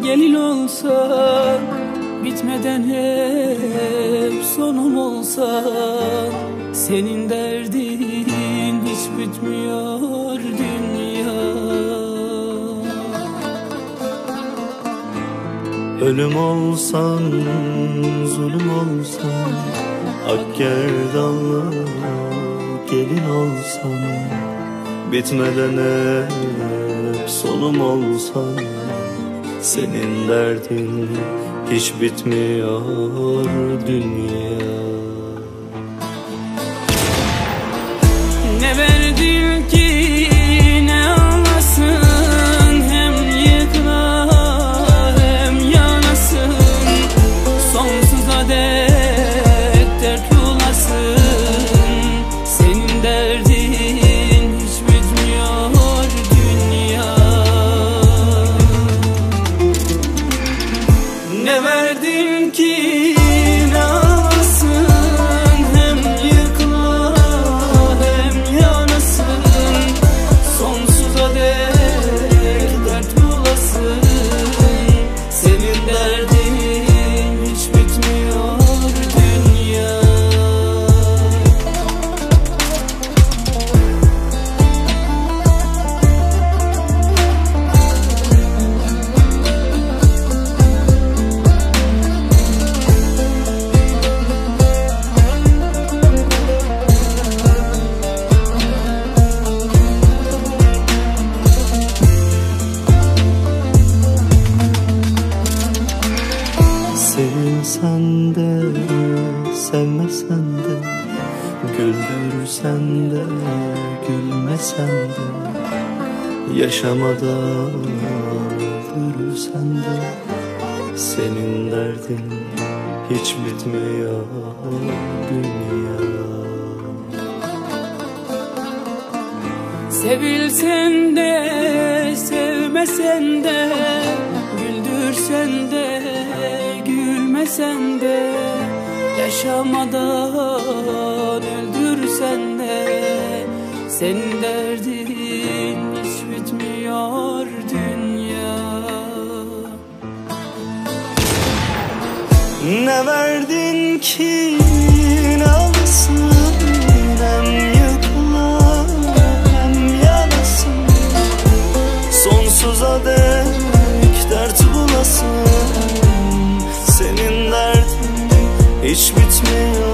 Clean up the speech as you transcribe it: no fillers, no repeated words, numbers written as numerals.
gelin olsan, bitmeden hep sonum olsan, senin derdin hiç bitmiyor dünya. Ölüm olsan, zulüm olsan, ak gerdanlı gelin olsan, bitmeden hep sonum olsan, senin derdin hiç bitmiyor dünya. Ne verdin ki ne alasın, hem yıkla hem yanasın, sonsuza dek dert olasın, senin derdin hiç bitmiyor dünya. Ne verdin ki ne alasın, hem yıkla hem yanasın, sonsuza dek dert olasın, senin derdin hiç bitmiyor dünya. Sevilsen de, sevmesen de, güldürsen de, gülmesen de, yaşamada öldürsen de, senin derdin hiç bitmiyor dünya. Sevilsen de, sevmesen de, güldürsen de, gülmesen de, yaşamadan öldürsen de, senin derdin hiç bitmiyor dünya. Ne verdin ki ne alasın, hem yıkla hem yanasın, sonsuza dek dert bulasın, senin derdin hiç bitmiyor